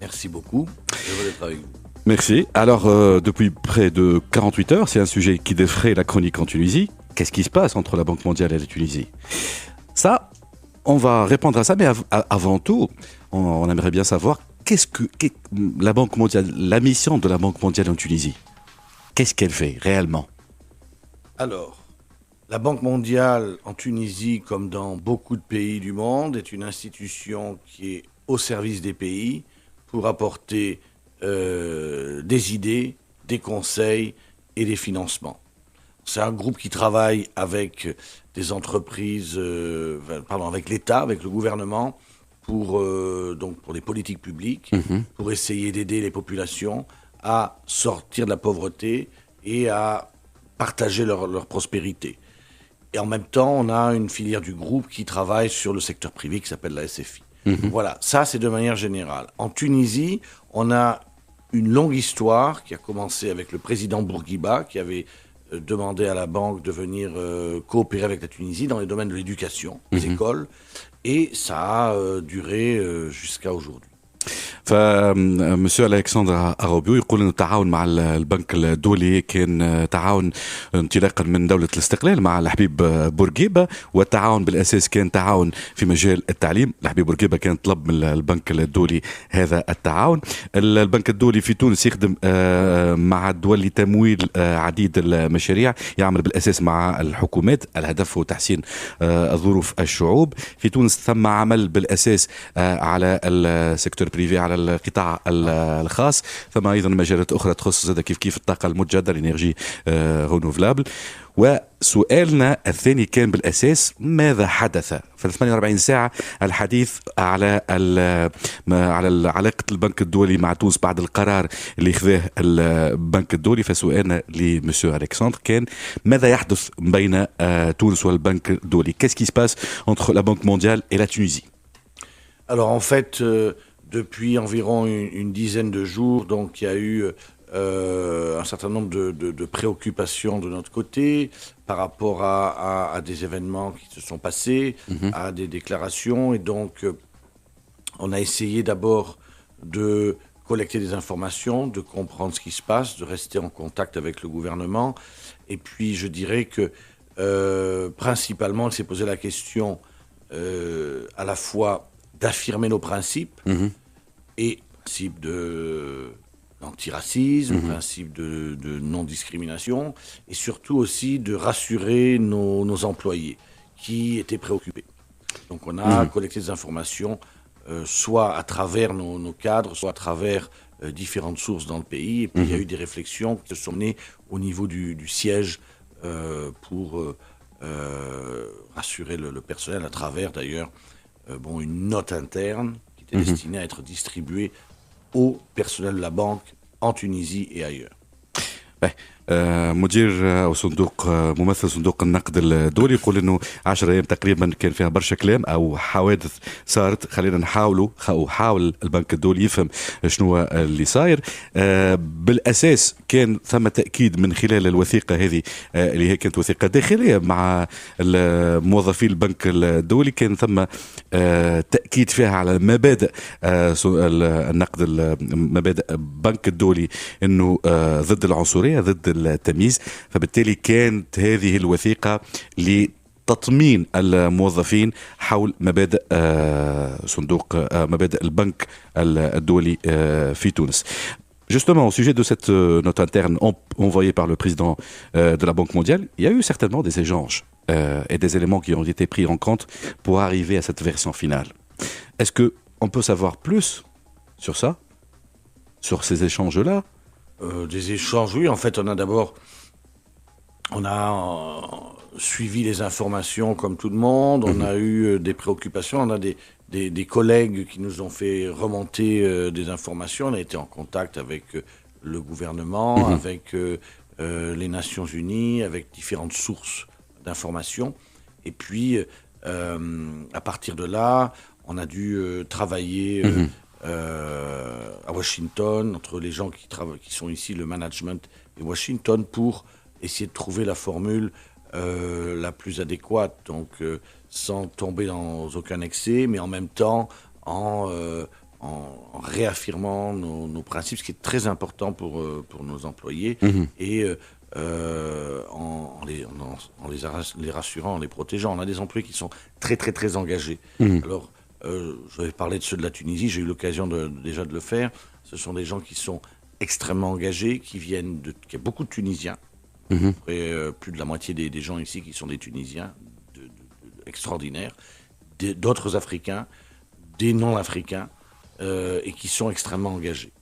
Merci beaucoup. Heureux d'être avec vous. Merci. Alors, depuis près de 48 heures, c'est un sujet qui défraie la chronique en Tunisie. Qu'est-ce qui se passe entre la Banque mondiale et la Tunisie? Ça, on va répondre à ça, mais avant tout, on aimerait bien savoir qu'est la Banque mondiale, la mission de la Banque mondiale en Tunisie. Qu'est-ce qu'elle fait réellement? Alors, la Banque mondiale en Tunisie, comme dans beaucoup de pays du monde, est une institution qui est au service des pays pour apporter des idées, des conseils et des financements. C'est un groupe qui travaille avec des entreprises, avec l'État, avec le gouvernement, donc pour des politiques publiques, pour essayer d'aider les populations à sortir de la pauvreté et à partager leur prospérité. Et en même temps, on a une filière du groupe qui travaille sur le secteur privé qui s'appelle la SFI. Voilà, ça c'est de manière générale. En Tunisie, on a une longue histoire qui a commencé avec le président Bourguiba qui avait demandé à la banque de venir coopérer avec la Tunisie dans les domaines de l'éducation, des écoles, et ça a duré jusqu'à aujourd'hui. فمسيو الكسندر اغوبيو يقول انه التعاون مع البنك الدولي كان تعاون انطلاقا من دوله الاستقلال مع الحبيب بورقيبه، والتعاون بالاساس كان تعاون في مجال التعليم. الحبيب بورقيبه كان طلب من البنك الدولي هذا التعاون. البنك الدولي في تونس يخدم مع الدول لتمويل عديد المشاريع، يعمل بالاساس مع الحكومات، الهدف هو تحسين ظروف الشعوب. في تونس ثم عمل بالاساس على السيكتور بريفي، على القطاع الخاص. ثم ايضا مجالات اخرى تخص زاد كيف الطاقه المتجدده، الانرجي رينوفلابل. وسؤالنا الثاني كان بالاساس ماذا حدث في 48 ساعه؟ الحديث على علاقه البنك الدولي مع تونس بعد القرار اللي خذاه البنك الدولي. فسؤالنا لمسيو الكسندر كان ماذا يحدث بين تونس والبنك الدولي؟ Qu'est-ce qui se passe entre la Banque mondiale et la Tunisie? Alors en fait, depuis environ une dizaine de jours, donc il y a eu un certain nombre de préoccupations de notre côté par rapport à des événements qui se sont passés, à des déclarations. Et donc, on a essayé d'abord de collecter des informations, de comprendre ce qui se passe, de rester en contact avec le gouvernement. Et puis, je dirais que principalement, il s'est posé la question à la fois d'affirmer nos principes, et principe d'antiracisme, principe de non-discrimination, et surtout aussi de rassurer nos employés qui étaient préoccupés. Donc on a collecté des informations, soit à travers nos cadres, soit à travers différentes sources dans le pays, et puis il y a eu des réflexions qui se sont menées au niveau du siège pour rassurer le personnel à travers d'ailleurs une note interne qui était destinée à être distribuée au personnel de la banque en Tunisie et ailleurs. مدير او صندوق ممثل صندوق النقد الدولي يقول انه 10 ايام تقريبا كان فيها برشا كلام او حوادث صارت. خلينا حاول البنك الدولي يفهم شنو اللي صاير. بالاساس كان ثم تاكيد من خلال الوثيقه هذه اللي هي كانت وثيقه داخليه مع موظفي البنك الدولي، كان ثم تاكيد فيها على مبادئ النقد، مبادئ البنك الدولي انه ضد العنصريه، ضد التمييز. فبالتالي كانت هذه الوثيقة لتطمين الموظفين حول مبادئ صندوق مبادئ البنك الدولي في تونس. Justement, au sujet de cette note interne envoyée par le président de la Banque mondiale, il y a eu certainement des échanges et des éléments qui ont été pris en compte pour arriver à cette version finale. Est-ce qu'on peut savoir plus sur ça, sur ces échanges-là? Des échanges, oui. En fait, on a suivi les informations comme tout le monde. On a eu des préoccupations. On a des collègues qui nous ont fait remonter des informations. On a été en contact avec le gouvernement, avec les Nations Unies, avec différentes sources d'informations. Et puis, à partir de là, on a dû travailler à Washington, entre les gens qui sont ici, le management et Washington, pour essayer de trouver la formule la plus adéquate, donc sans tomber dans aucun excès, mais en même temps en en réaffirmant nos principes, ce qui est très important pour nos employés, et les rassurant, en les protégeant. On a des employés qui sont très très très engagés. Alors, je vais parler de ceux de la Tunisie, j'ai eu l'occasion déjà de le faire. Ce sont des gens qui sont extrêmement engagés, qu'il y a beaucoup de Tunisiens. Plus de la moitié des gens ici qui sont des Tunisiens extraordinaires, d'autres Africains, des non-Africains, et qui sont extrêmement engagés.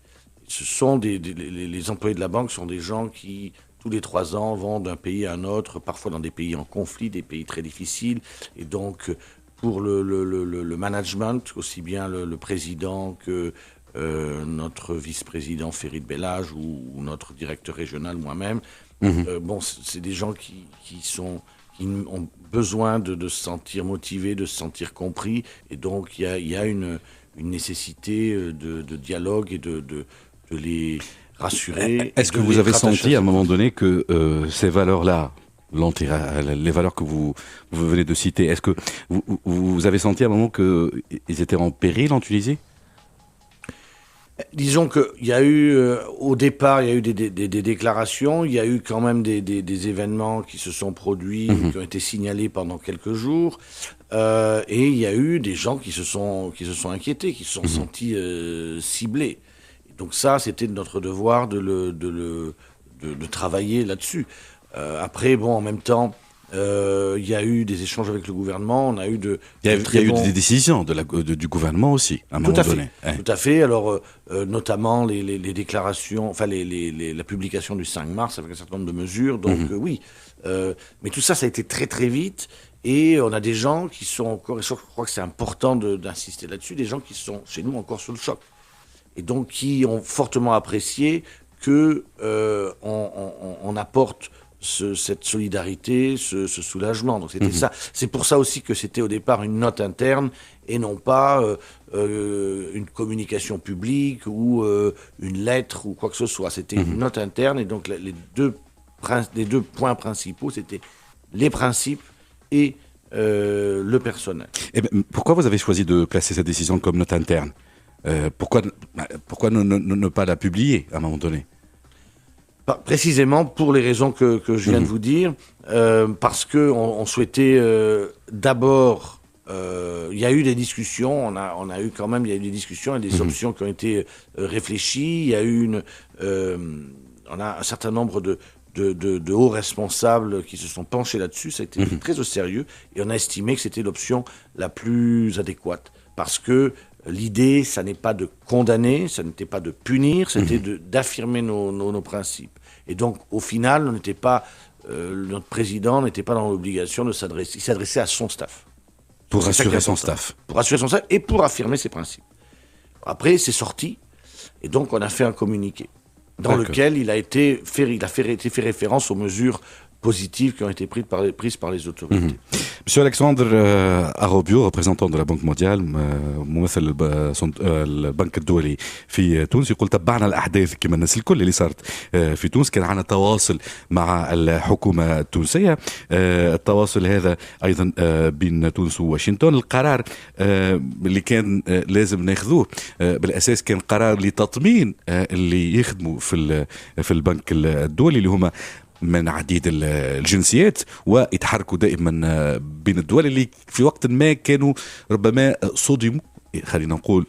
Ce sont les employés de la banque sont des gens qui, tous les 3 ans, vont d'un pays à un autre, parfois dans des pays en conflit, des pays très difficiles. Et donc, pour le management, aussi bien le président que notre vice-président Ferid Bellage ou notre directeur régional, moi-même, c'est des gens qui ont besoin de se sentir motivés, de se sentir compris. Et donc, il y a une nécessité de dialogue et de les rassurer. Est-ce que vous avez senti à un moment donné que ces valeurs-là, les valeurs que vous venez de citer, est-ce que vous avez senti à un moment qu'ils étaient en péril en Tunisie ? Disons qu'il y a eu, au départ, il y a eu des déclarations, il y a eu quand même des événements qui se sont produits, qui ont été signalés pendant quelques jours, et il y a eu des gens qui se sont inquiétés, qui se sont sentis ciblés. Et donc ça, c'était notre devoir de travailler là-dessus. Après, en même temps, il y a eu des échanges avec le gouvernement, on a eu il y a eu des décisions du gouvernement aussi, à un moment donné. Tout à fait. Alors, notamment les déclarations, enfin la publication du 5 mars avec un certain nombre de mesures. Donc oui, mais tout ça, ça a été très très vite. Et on a des gens qui sont encore, et je crois que c'est important d'insister là-dessus, des gens qui sont chez nous encore sous le choc. Et donc qui ont fortement apprécié que on apporte cette solidarité, ce soulagement. Donc c'était ça. C'est pour ça aussi que c'était au départ une note interne et non pas une communication publique ou une lettre ou quoi que ce soit. C'était une note interne et donc les deux points principaux, c'était les principes et le personnel. Et pourquoi vous avez choisi de placer cette décision comme note interne ? Pourquoi ne pas la publier à un moment donné ? Précisément pour les raisons que je viens de vous dire, parce qu'on souhaitait d'abord, il y a eu des discussions, on a eu quand même, il y a eu des discussions et des options qui ont été réfléchies, il y a eu on a un certain nombre de hauts responsables qui se sont penchés là-dessus, ça a été très au sérieux, et on a estimé que c'était l'option la plus adéquate, parce que l'idée, ça n'est pas de condamner, ça n'était pas de punir, c'était d'affirmer nos principes. Et donc, au final, notre président n'était pas dans l'obligation de s'adresser, il s'adressait à son staff. Pour rassurer son staff. Pour rassurer son staff et pour affirmer ses principes. Après, c'est sorti, et donc on a fait un communiqué dans lequel il a été fait référence aux mesures positives qui ont été prises par les autorités. Monsieur Alexandre Arobio, représentant de la Banque mondiale, ممثل البنك الدولي في تونس، يقول تبعنا الأحداث كما الناس الكل اللي صارت في تونس، كان عندنا تواصل مع الحكومة التونسية، التواصل هذا أيضا بين تونس وواشنطن. القرار اللي كان لازم ناخذوه بالأساس كان قرار لتطمين اللي يخدموا في البنك الدولي اللي هما من عديد الجنسيات ويتحركوا دائما بين الدول اللي في وقت ما كانوا ربما صدموا، خلينا نقول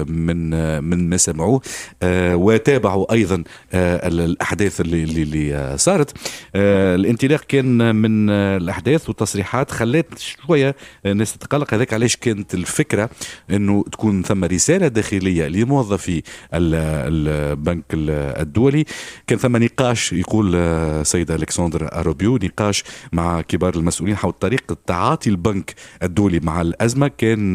من ما سمعوه وتابعوا ايضا الاحداث اللي صارت. الانطلاق كان من الاحداث والتصريحات خلت شويه الناس تتقلق. هذاك علاش كانت الفكره انه تكون ثم رساله داخليه لموظفي البنك الدولي. كان ثم نقاش، يقول سيد الكسندر اروبيو، نقاش مع كبار المسؤولين حول طريقه تعاطي البنك الدولي مع الازمه. كان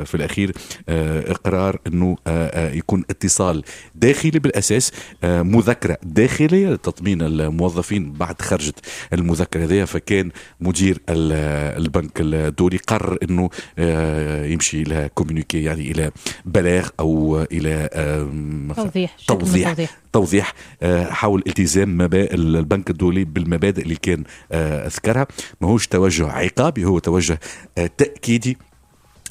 في الأخير إقرار أنه يكون اتصال داخلي بالأساس، مذكرة داخلية لتطمين الموظفين. بعد خرجت المذكرة هذه فكان مدير البنك الدولي قرر أنه يمشي إلى كومونيكي، يعني إلى بلاغ أو إلى توضيح حول التزام البنك الدولي بالمبادئ اللي كان أذكرها. ماهوش توجه عقابي، هو توجه تأكيدي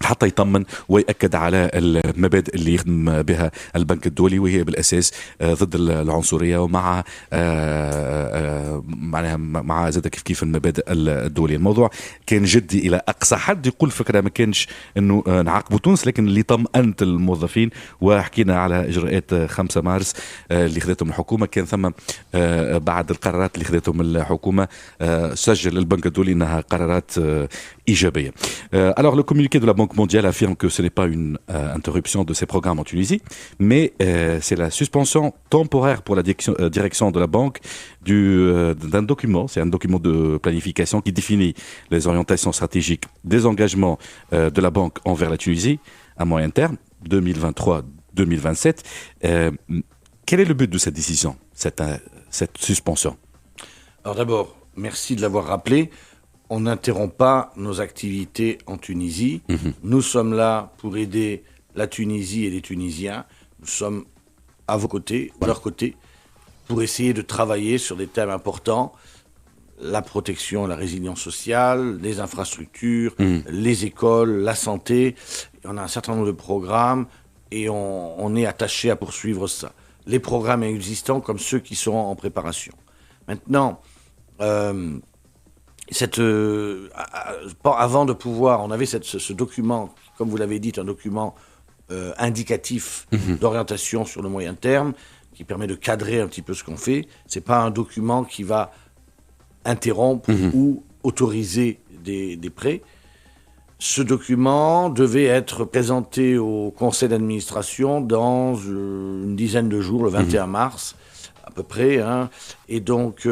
حتى يطمن ويأكد على المبادئ اللي يخدم بها البنك الدولي، وهي بالأساس ضد العنصرية، ومع معناها مع زاد كيف المبادئ الدولية. الموضوع كان جدي إلى أقصى حد، يقول فكرة ما كانش أنه نعاقبوا تونس، لكن اللي طمأنت الموظفين. وحكينا على إجراءات 5 مارس اللي خذتهم الحكومة. كان ثم بعد القرارات اللي خذتهم الحكومة سجل البنك الدولي أنها قرارات إيجابية. Alors le communiqué de la Banque mondiale affirme que ce n'est pas une interruption de ces programmes en Tunisie, mais c'est la suspension temporaire pour la direction de la banque d'un document. C'est un document de planification qui définit les orientations stratégiques des engagements de la banque envers la Tunisie à moyen terme, 2023-2027. Quel est le but de cette décision, cette suspension? Alors d'abord, merci de l'avoir rappelé. On n'interrompt pas nos activités en Tunisie. Nous sommes là pour aider la Tunisie et les Tunisiens. Nous sommes à vos côtés, à leur côté, pour essayer de travailler sur des thèmes importants: la protection, la résilience sociale, les infrastructures, les écoles, la santé. On a un certain nombre de programmes et on est attaché à poursuivre ça. Les programmes existants comme ceux qui seront en préparation. Maintenant, avant de pouvoir, on avait ce document, comme vous l'avez dit, un document indicatif d'orientation sur le moyen terme, qui permet de cadrer un petit peu ce qu'on fait. C'est pas un document qui va interrompre ou autoriser des prêts. Ce document devait être présenté au conseil d'administration dans une dizaine de jours, le 21 mars à peu près, hein. Et donc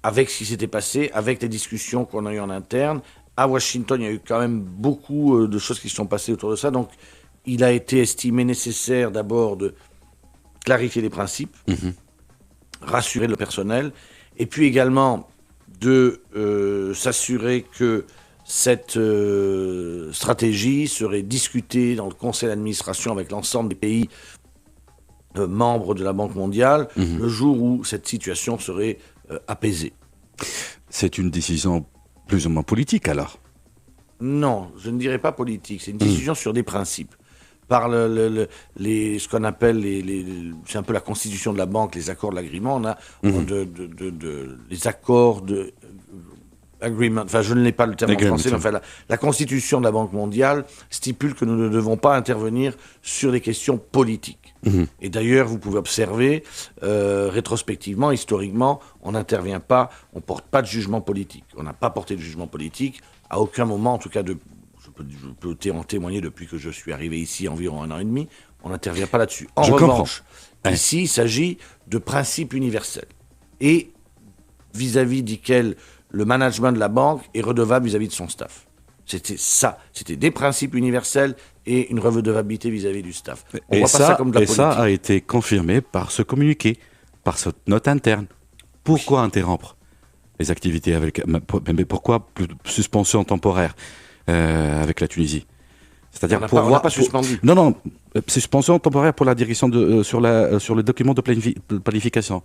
avec ce qui s'était passé, avec les discussions qu'on a eues en interne, à Washington, il y a eu quand même beaucoup de choses qui se sont passées autour de ça. Donc, il a été estimé nécessaire d'abord de clarifier les principes, rassurer le personnel, et puis également de s'assurer que cette stratégie serait discutée dans le conseil d'administration avec l'ensemble des pays membres de la Banque mondiale, le jour où cette situation serait apaisée. C'est une décision plus ou moins politique alors? Non, je ne dirais pas politique. C'est une décision sur des principes. Par ce qu'on appelle c'est un peu la constitution de la banque, les accords de l'agrément. On a les accords de agreement. Enfin, je ne l'ai pas le terme en français, mais enfin, la constitution de la Banque mondiale stipule que nous ne devons pas intervenir sur des questions politiques. Et d'ailleurs, vous pouvez observer rétrospectivement, historiquement, on n'intervient pas, on ne porte pas de jugement politique. On n'a pas porté de jugement politique à aucun moment, en tout cas, je peux en témoigner depuis que je suis arrivé ici, environ 1 an et demi, on n'intervient pas là-dessus. En revanche, ici, il s'agit de principes universels et vis-à-vis desquels le management de la banque est redevable vis-à-vis de son staff. C'était ça, c'était des principes universels et une redevabilité vis-à-vis du staff. On voit pas ça comme de la politique. Et ça a été confirmé par ce communiqué, par cette note interne. Pourquoi interrompre les activités mais pourquoi suspension temporaire avec la Tunisie? C'est-à-dire on n'a pas suspendu. Non, suspension temporaire pour la direction sur le document de planification.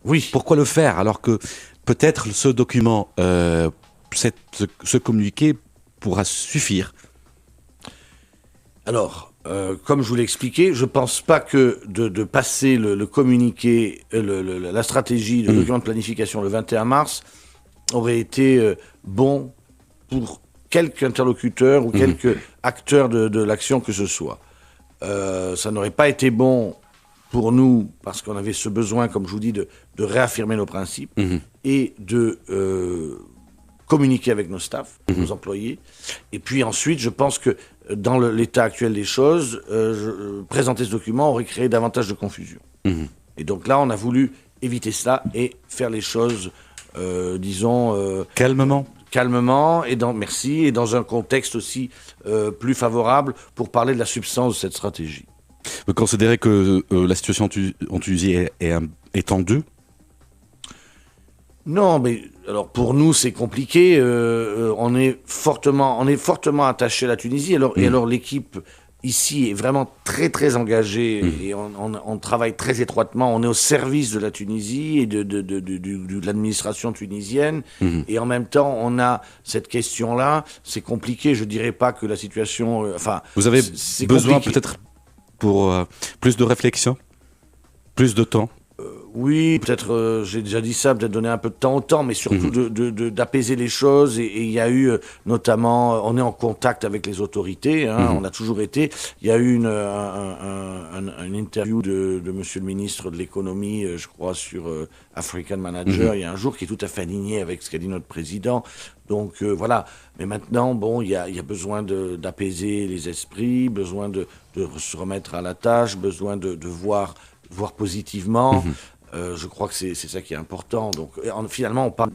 Oui. Pourquoi le faire alors que peut-être ce document, ce communiqué pourra suffire? Alors, comme je vous l'ai expliqué, je ne pense pas que de passer le communiqué, la stratégie, le document de planification le 21 mars aurait été bon pour quelque interlocuteur ou quelque acteur de l'action que ce soit. Ça n'aurait pas été bon pour nous, parce qu'on avait ce besoin, comme je vous dis, de réaffirmer nos principes et de communiquer avec nos staffs, nos employés. Et puis ensuite, je pense que dans l'état actuel des choses, présenter ce document aurait créé davantage de confusion. Et donc là, on a voulu éviter cela et faire les choses, disons... calmement et dans un contexte aussi plus favorable pour parler de la substance de cette stratégie. Vous considérez que la situation en Tunisie est tendue? Non, mais alors pour nous c'est compliqué. On est fortement attaché à la Tunisie. Et alors l'équipe ici est vraiment très très engagé et on travaille très étroitement. On est au service de la Tunisie et de l'administration tunisienne. Et en même temps, on a cette question-là. C'est compliqué. Je dirais pas que la situation. Vous avez c'est besoin compliqué. peut-être pour plus de réflexion, plus de temps. Oui, peut-être, j'ai déjà dit ça, peut-être donner un peu de temps au temps, mais surtout d'apaiser les choses. Et il y a eu, notamment, on est en contact avec les autorités, hein, on a toujours été. Il y a eu une interview de monsieur le ministre de l'économie, je crois, sur African Manager, il y a un jour, qui est tout à fait aligné avec ce qu'a dit notre président. Donc voilà, mais maintenant, bon, il y a besoin d'apaiser les esprits, besoin de se remettre à la tâche, besoin de voir positivement. Je crois que c'est ça qui est important. Donc, finalement, on parle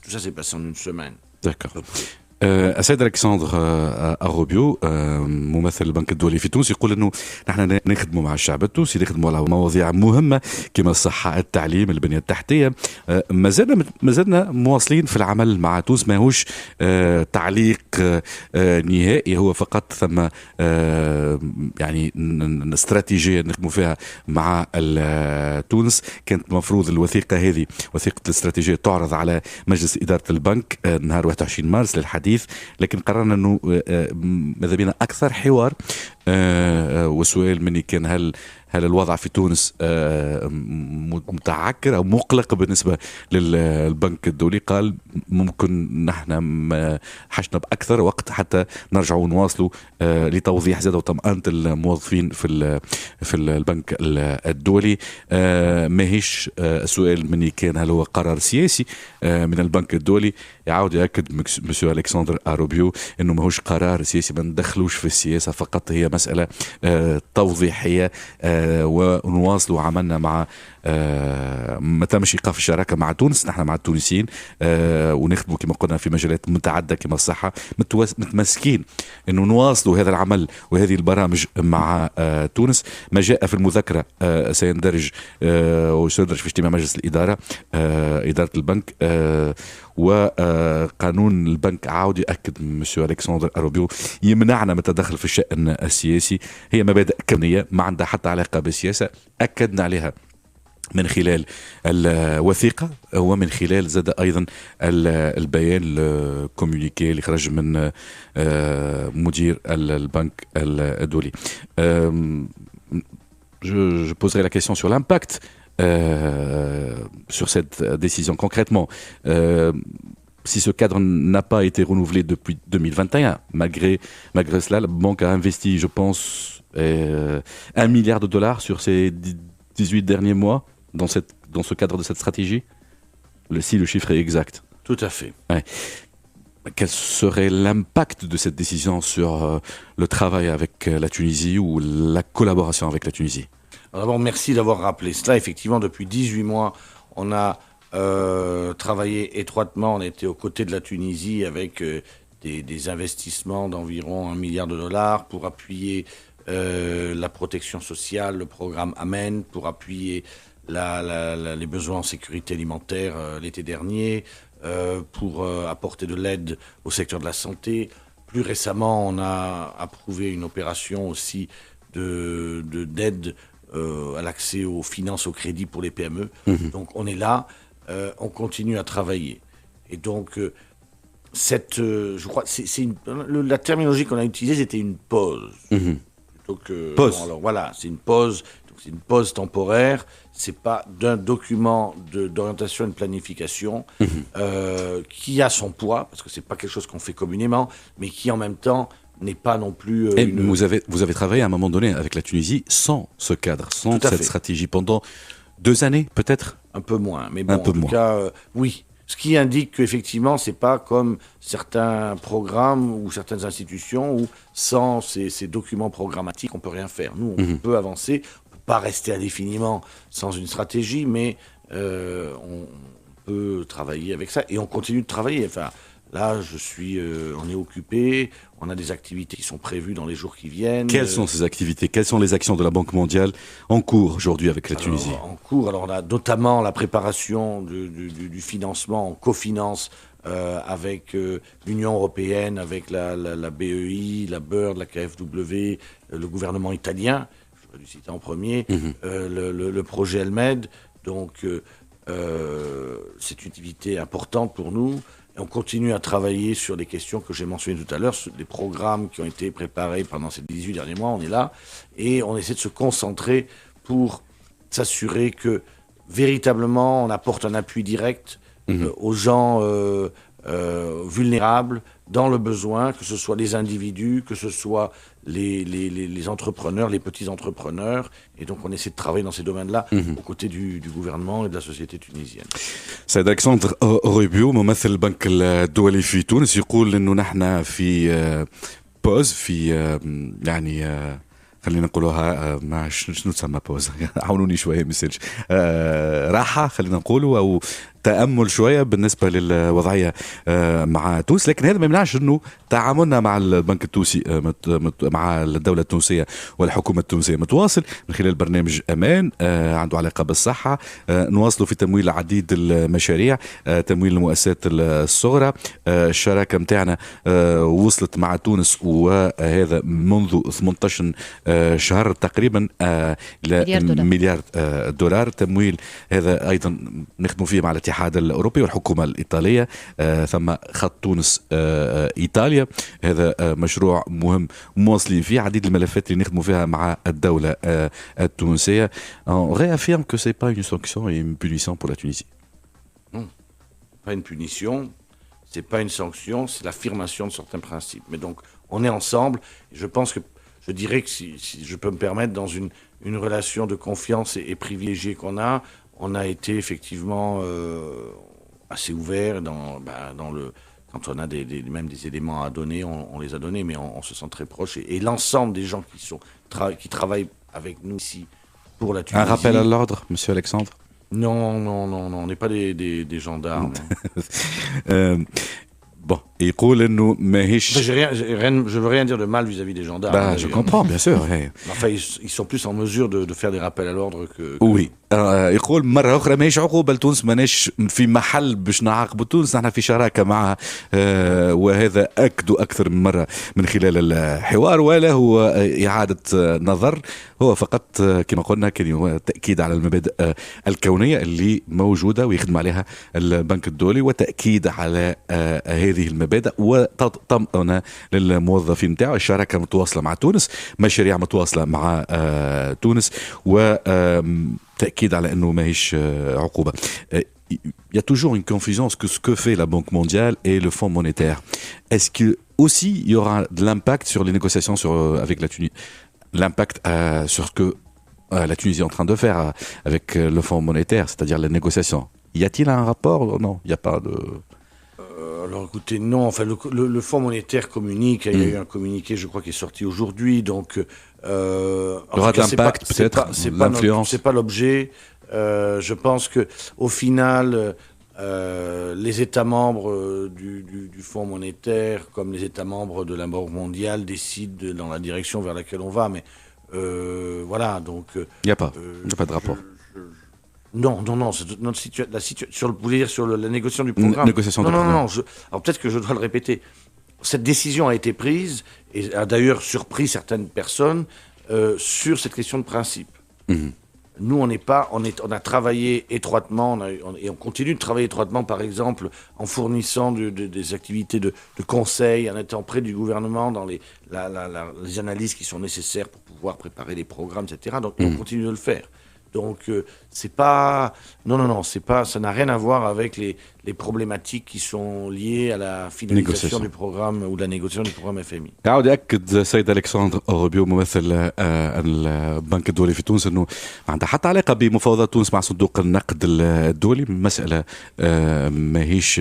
tout ça s'est passé en une semaine. D'accord. السيد الكسندر اغوبيو ممثل البنك الدولي في تونس يقول انه نحن نخدموا مع الشعب التونسي، نخدموا على مواضيع مهمه كما الصحه، التعليم، البنيه التحتيه. ما زلنا مواصلين في العمل مع تونس، ماهوش تعليق نهائي، هو فقط ثم يعني استراتيجيه نخدموا فيها مع تونس. كانت المفروض الوثيقه هذه، وثيقه الاستراتيجيه، تعرض على مجلس اداره البنك نهار 21 مارس للحديث، لكن قررنا انه ماذا بينا اكثر حوار. والسؤال مني كان هل الوضع في تونس متعكر او مقلق بالنسبه للبنك الدولي؟ قال ممكن نحن حشنا باكثر وقت حتى نرجعوا نواصلوا لتوضيح زاد وطمأنة الموظفين في البنك الدولي. ماهيش السؤال مني كان هل هو قرار سياسي من البنك الدولي؟ يعاود يأكد مسيو ألكسندر أروبيو انه ماهوش قرار سياسي، ما ندخلوش في السياسه، فقط هي مساله توضيحيه، ونواصلوا عملنا مع ما تمش ايقاف الشراكه مع تونس، نحن مع التونسيين ونخدموا كما قلنا في مجالات متعدده كما الصحه، متمسكين انه نواصلوا هذا العمل وهذه البرامج مع تونس. ما جاء في المذكره سيندرج وسيندرج في اجتماع مجلس الاداره، اداره البنك، وقانون البنك عاود يأكد مسيو ألكسندر أروبيو يمنعنا من التدخل في الشأن السياسي. هي مبادئ كونية ما عندها حتى علاقة بالسياسة، أكدنا عليها من خلال الوثيقة ومن خلال زاد أيضا البيان الكومونيكي اللي خرج من مدير البنك الدولي. Je poserai la question sur l'impact sur cette décision concrètement. Si ce cadre n'a pas été renouvelé depuis 2021, malgré cela, la banque a investi, je pense, $1 milliard sur ces 18 derniers mois dans ce cadre de cette stratégie, si le chiffre est exact. Tout à fait. Ouais. Quel serait l'impact de cette décision sur le travail avec la Tunisie ou la collaboration avec la Tunisie? Alors d'abord, merci d'avoir rappelé cela. Effectivement, depuis 18 mois, on a travaillé étroitement. On était aux côtés de la Tunisie avec des investissements d'environ $1 milliard pour appuyer la protection sociale, le programme Amen, pour appuyer les besoins en sécurité alimentaire l'été dernier, pour apporter de l'aide au secteur de la santé. Plus récemment, on a approuvé une opération aussi d'aide à l'accès aux finances, au crédit pour les PME. Donc on est là, on continue à travailler. Et donc, je crois, la terminologie qu'on a utilisée, c'était une pause. Plutôt que, pause. Bon, alors voilà, c'est une pause. C'est une pause temporaire, c'est pas d'un document d'orientation et de planification qui a son poids, parce que c'est pas quelque chose qu'on fait communément, mais qui en même temps n'est pas non plus... vous avez travaillé à un moment donné avec la Tunisie sans ce cadre, sans cette stratégie, pendant 2 années peut-être? Un peu moins, mais bon, en tout cas, oui. Ce qui indique qu'effectivement, c'est pas comme certains programmes ou certaines institutions où sans ces documents programmatiques, on peut rien faire. Nous, on peut avancer, pas rester indéfiniment sans une stratégie, mais on peut travailler avec ça et on continue de travailler. Enfin, là, on est occupé, on a des activités qui sont prévues dans les jours qui viennent. Quelles sont ces activités? Quelles sont les actions de la Banque mondiale en cours aujourd'hui avec la Tunisie? En cours, alors on a notamment la préparation du financement, on cofinance avec l'Union européenne, avec la BEI, la BERD, la KfW, le gouvernement italien, j'aurais dû citer en premier, le projet Elmed. Donc c'est une activité importante pour nous. Et on continue à travailler sur les questions que j'ai mentionnées tout à l'heure, sur les programmes qui ont été préparés pendant ces 18 derniers mois, on est là, et on essaie de se concentrer pour s'assurer que véritablement on apporte un appui direct aux gens vulnérables dans le besoin, que ce soit les individus, que ce soit les entrepreneurs, les petits entrepreneurs. Et donc on essaie de travailler dans ces domaines-là aux côtés du gouvernement et de la société tunisienne. سيد ألكسندر أوروبيو ممثل البنك الدولي في تونس يقول انه نحن في بوز في يعني خلينا نقولوها ما شنو تسمى بوز عاونوني شويه مسج راحه خلينا نقولوا او تامل شويه بالنسبه للوضعيه مع تونس، لكن هذا ما يمنعش انه تعاملنا مع البنك التونسي مع الدوله التونسيه والحكومه التونسيه متواصل من خلال برنامج امان عنده علاقه بالصحه، نواصلوا في تمويل عديد المشاريع، تمويل المؤسسات الصغرى. الشراكه متاعنا وصلت مع تونس وهذا منذ 18 شهر تقريبا مليار دولار تمويل. هذا ايضا نخدموا فيه مع الاتحاد الأوروبي والحكومة الإيطالية، ثم خط تونس إيطاليا. هذا مشروع مهم مواصلين فيه عديد الملفات اللي نخدموا فيها مع الدولة التونسية. On réaffirme que c'est pas une sanction et une punition pour la Tunisie. Non, pas une punition, c'est pas une sanction, c'est l'affirmation de certains principes. Mais donc, on est ensemble. Et je pense que, je dirais que si je peux me permettre, dans une relation de confiance et privilégiée qu'on a, on a été effectivement assez ouvert dans le... Quand on a même des éléments à donner, on les a donnés, mais on se sent très proche. Et l'ensemble des gens qui travaillent avec nous ici pour la Tunisie... Un rappel à l'ordre, monsieur Alexandre? Non, on n'est pas des gendarmes. Bon, يقول انه ماهيش je veux rien dire de mal vis-à-vis des gendarmes. Bah, je comprends, bien sûr. Enfin, ils sont plus en mesure de faire des rappels à l'ordre que... Oui. يقول مرة أخرى ماهيش عقوبة لتونس، ماناش في محل باش نعاقبوا تونس، نحن في شراكة معها، وهذا أكدوا أكثر من مرة من خلال الحوار، ولا هو إعادة نظر، هو فقط كما قلنا كان تأكيد على المبادئ الكونية اللي موجودة ويخدم عليها البنك الدولي، وتأكيد على هذه المبادئ وطمأنة للموظفين نتاعو. الشراكة متواصلة مع تونس، مشاريع متواصلة مع تونس، و تأكيد على أنه ماهيش عقوبة. Il y a toujours une confusion entre ce que fait la Banque mondiale et le Fonds monétaire. Est-ce que aussi il y aura de l'impact sur les négociations avec la Tunisie, l'impact sur ce que la Tunisie est en train de faire avec le Fonds monétaire, c'est-à-dire les négociations? Y a-t-il un rapport? Non, il n'y a pas de... Alors écoutez, non, enfin le Fonds monétaire communique, il y a eu un communiqué je crois qui est sorti aujourd'hui, donc il y aura de l'impact peut-être, l'influence. C'est pas l'objet. Je pense que au final, les États membres du Fonds monétaire, comme les États membres de la Banque mondiale, décident dans la direction vers laquelle on va. Mais voilà, donc. Il n'y a pas de rapport. Non, c'est notre situation. Vous voulez dire sur la négociation du programme? Non. Alors peut-être que je dois le répéter. Cette décision a été prise et a d'ailleurs surpris certaines personnes sur cette question de principe. Nous, on a travaillé étroitement et on continue de travailler étroitement, par exemple, en fournissant des activités de conseil, en étant près du gouvernement dans les analyses qui sont nécessaires pour pouvoir préparer les programmes, etc. Donc, on continue de le faire. Donc, c'est pas... Non, c'est pas... Ça n'a rien à voir avec les problématiques qui sont liées à la finalisation du programme ou de la négociation du programme FMI. يعود يأكد سيد ألكسندر أوروبيو ممثل البنك الدولي في تونس أنه ما عندها حتى علاقة بمفاوضات تونس مع صندوق النقد الدولي. مسألة ماهيش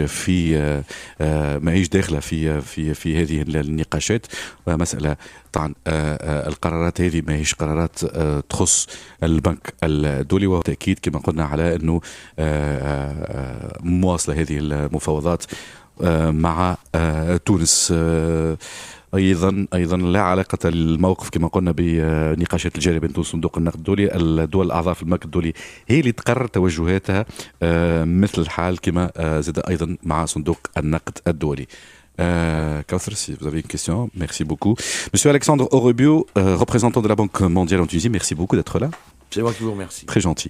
داخلة في هذه النقاشات، ومسألة طبعا القرارات هذه ماهيش قرارات تخص البنك الدولي، وتأكيد كما قلنا على أنه مواصلة هذه المفاوضات مع تونس. ايضا لا علاقه الموقف كما قلنا بنقاشات الجاريه بين تونس وصندوق النقد الدولي. الدول الاعضاء في البنك الدولي هي اللي تقرر توجهاتها مثل الحال كما زاد ايضا مع صندوق النقد الدولي. Kauthar, si vous avez une question, merci beaucoup. Monsieur Alexandre Orebio, représentant de la Banque mondiale en Tunisie, merci beaucoup d'être là. C'est moi qui vous remercie. Très gentil.